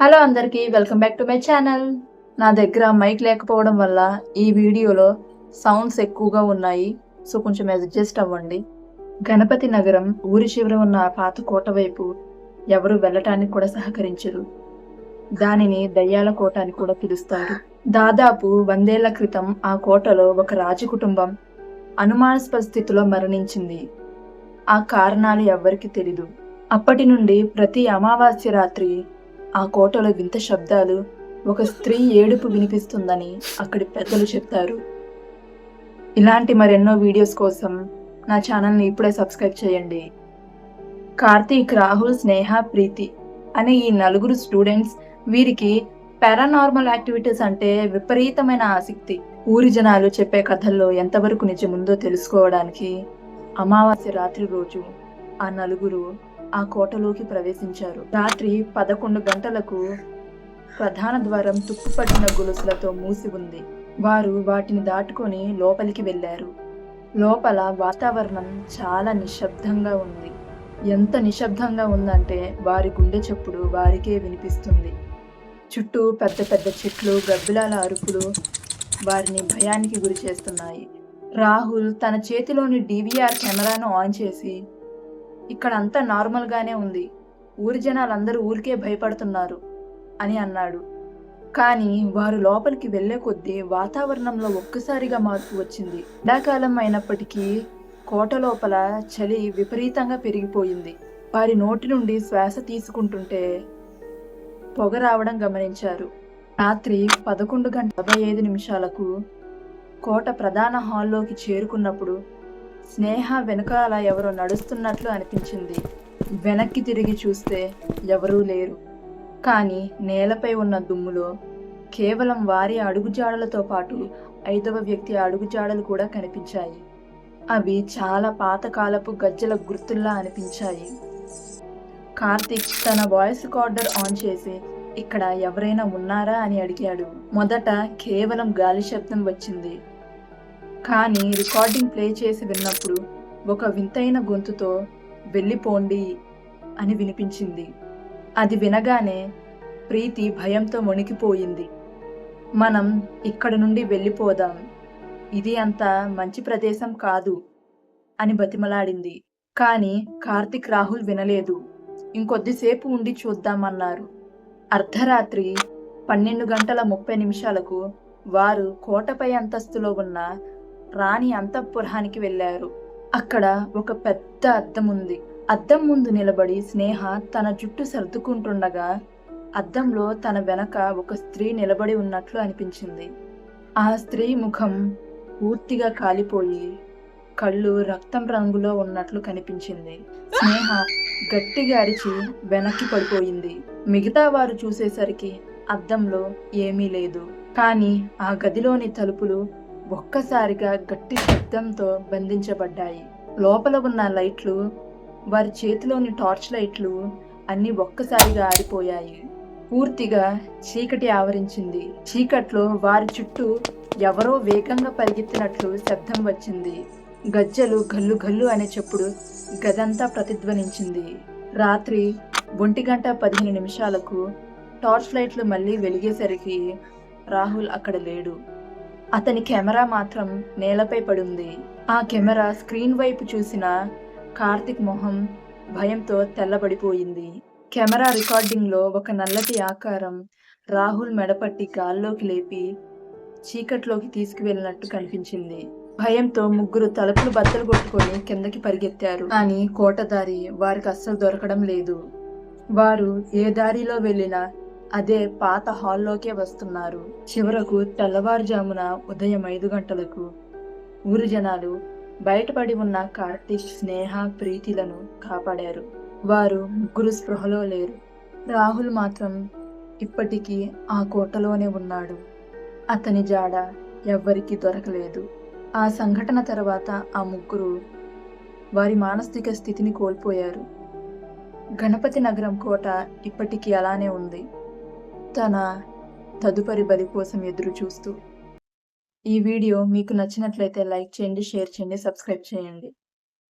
Hello అందరికీ welcome back to my channel. నా దగ్గర మైక్ లేకపోవడం వల్ల ఈ వీడియోలో సౌండ్స్ ఎక్కువగా ఉన్నాయి. సో కొంచెం అడ్జస్ట్ అవ్వండి. గణపతి నగరం ఊరి చివర ఉన్న ఆ పాత కోట వైపు ఎవరు వెళ్ళటానికి కూడా సహకరించరు. దానిని దయ్యాల కోట అని కూడా పిలుస్తారు. దాదాపు 100 ఏళ్ల క్రితం ఆ కోటలో ఒక రాజకుటుంబం అనుమానాస్పద స్థితిలో మరణించింది. ఆ కారణాలు ఎవ్వరికీ తెలీదు. అప్పటి నుండి ప్రతి అమావాస్య రాత్రి ఆ కోటలో వింత శబ్దాలు, ఒక స్త్రీ ఏడుపు వినిపిస్తుందని అక్కడి పెద్దలు చెప్తారు. ఇలాంటి మరెన్నో వీడియోస్ కోసం నా ఛానల్ని ఇప్పుడే సబ్స్క్రైబ్ చేయండి. కార్తీక్, రాహుల్, స్నేహ, ప్రీతి అనే ఈ నలుగురు స్టూడెంట్స్, వీరికి పారానార్మల్ యాక్టివిటీస్ అంటే విపరీతమైన ఆసక్తి. ఊరి జనాలు చెప్పే కథల్లో ఎంతవరకు నిజముందో తెలుసుకోవడానికి అమావాస్య రాత్రి రోజు ఆ నలుగురు ఆ కోటలోకి ప్రవేశించారు. రాత్రి 11 గంటలకు ప్రధాన ద్వారం తుప్పుపట్టిన గొలుసులతో మూసి ఉంది. వారు వాటిని దాటుకొని లోపలికి వెళ్లారు. లోపల వాతావరణం చాలా నిశ్శబ్దంగా ఉంది. ఎంత నిశ్శబ్దంగా ఉందంటే వారి గుండె చప్పుడు వారికే వినిపిస్తుంది. చుట్టూ పెద్ద పెద్ద చెట్లు, గబ్బిలాల అరుపులు వారిని భయానికి గురి చేస్తున్నాయి. రాహుల్ తన చేతిలోని DVR కెమెరాను ఆన్ చేసి, ఇక్కడ అంతా నార్మల్ గానే ఉంది, ఊరి జనాలందరూ ఊరికే భయపడుతున్నారు అని అన్నాడు. కానీ వారు లోపలికి వెళ్లే కొద్దీ వాతావరణంలో ఒక్కసారిగా మార్పు వచ్చింది. ఎండాకాలం అయినప్పటికీ కోట లోపల చలి విపరీతంగా పెరిగిపోయింది. వారి నోటి నుండి శ్వాస తీసుకుంటుంటే పొగ రావడం గమనించారు. రాత్రి 11:45 కోట ప్రధాన హాల్లోకి చేరుకున్నప్పుడు స్నేహ వెనుకాల ఎవరో నడుస్తున్నట్లు అనిపించింది. వెనక్కి తిరిగి చూస్తే ఎవరూ లేరు. కానీ నేలపై ఉన్న దుమ్ములో కేవలం వారి అడుగుజాడలతో పాటు 5వ వ్యక్తి అడుగుజాడలు కూడా కనిపించాయి. అవి చాలా పాతకాలపు గజ్జల గుర్తుల్లా అనిపించాయి. కార్తీక్ తన వాయిస్ రికార్డర్ ఆన్ చేసి, ఇక్కడ ఎవరైనా ఉన్నారా అని అడిగాడు. మొదట కేవలం గాలి శబ్దం వచ్చింది. కానీ రికార్డింగ్ ప్లే చేసి విన్నప్పుడు ఒక వింతైన గొంతుతో వెళ్ళిపోండి అని వినిపించింది. అది వినగానే ప్రీతి భయంతో వణికిపోయింది. మనం ఇక్కడ నుండి వెళ్ళిపోదాం, ఇది అంత మంచి ప్రదేశం కాదు అని బతిమలాడింది. కానీ కార్తిక్, రాహుల్ వినలేదు. ఇంకొద్దిసేపు ఉండి చూద్దామన్నారు. అర్ధరాత్రి 12:30 వారు కోటపై అంతస్తులో ఉన్న రాణి అంతఃపురానికి వెళ్లారు. అక్కడ ఒక పెద్ద అద్దం ఉంది. అద్దం ముందు నిలబడి స్నేహ తన జుట్టు సర్దుకుంటుండగా అద్దంలో తన వెనక ఒక స్త్రీ నిలబడి ఉన్నట్లు అనిపించింది. ఆ స్త్రీ ముఖం పూర్తిగా కాలిపోయి కళ్ళు రక్తం రంగులో ఉన్నట్లు కనిపించింది. స్నేహ గట్టిగా అరిచి వెనక్కి పడిపోయింది. మిగతా వారు చూసేసరికి అద్దంలో ఏమీ లేదు. కానీ ఆ గదిలోని తలుపులు ఒక్కసారిగా గట్టి శబ్దంతో బంధించబడ్డాయి. లోపల ఉన్న లైట్లు, వారి చేతిలోని టార్చ్ లైట్లు అన్ని ఒక్కసారిగా ఆరిపోయాయి. పూర్తిగా చీకటి ఆవరించింది. చీకట్లో వారి చుట్టూ ఎవరో వేగంగా పరిగెత్తినట్లు శబ్దం వచ్చింది. గజ్జలు గల్లు గల్లు అనే చప్పుడు గదంతా ప్రతిధ్వనించింది. రాత్రి 1:15 టార్చ్ లైట్లు మళ్ళీ వెలిగేసరికి రాహుల్ అక్కడ లేడు. అతని కెమెరా మాత్రం నేలపై పడుంది. ఆ కెమెరా స్క్రీన్ వైపు చూసిన కార్తిక్ మొహం భయంతో తెల్లబడిపోయింది. కెమెరా రికార్డింగ్లో ఒక నల్లటి ఆకారం రాహుల్ మెడపట్టి గాల్లోకి లేపి చీకట్లోకి తీసుకువెళ్ళినట్టు కనిపించింది. భయంతో ముగ్గురు తలుపులు బద్దలు కొట్టుకొని కిందకి పరిగెత్తారు. కానీ కోటదారి వారికి అస్సలు దొరకడం లేదు. వారు ఏ దారిలో వెళ్ళినా అదే పాత హాల్లోకే వస్తున్నారు. చివరకు తెల్లవారుజామున ఉదయం 5 గంటలకు ఊరి జనాలు బయటపడి ఉన్న కార్తీక్, స్నేహ, ప్రీతిలను కాపాడారు. వారు ముగ్గురు స్పృహలో లేరు. రాహుల్ మాత్రం ఇప్పటికీ ఆ కోటలోనే ఉన్నాడు. అతని జాడ ఎవ్వరికీ దొరకలేదు. ఆ సంఘటన తర్వాత ఆ ముగ్గురు వారి మానసిక స్థితిని కోల్పోయారు. గణపతి నగరం కోట ఇప్పటికీ అలానే ఉంది, తన తదుపరి బలి కోసం ఎదురు చూస్తూ. ఈ వీడియో మీకు నచ్చినట్లయితే లైక్ చేయండి, షేర్ చేయండి, సబ్స్క్రైబ్ చేయండి.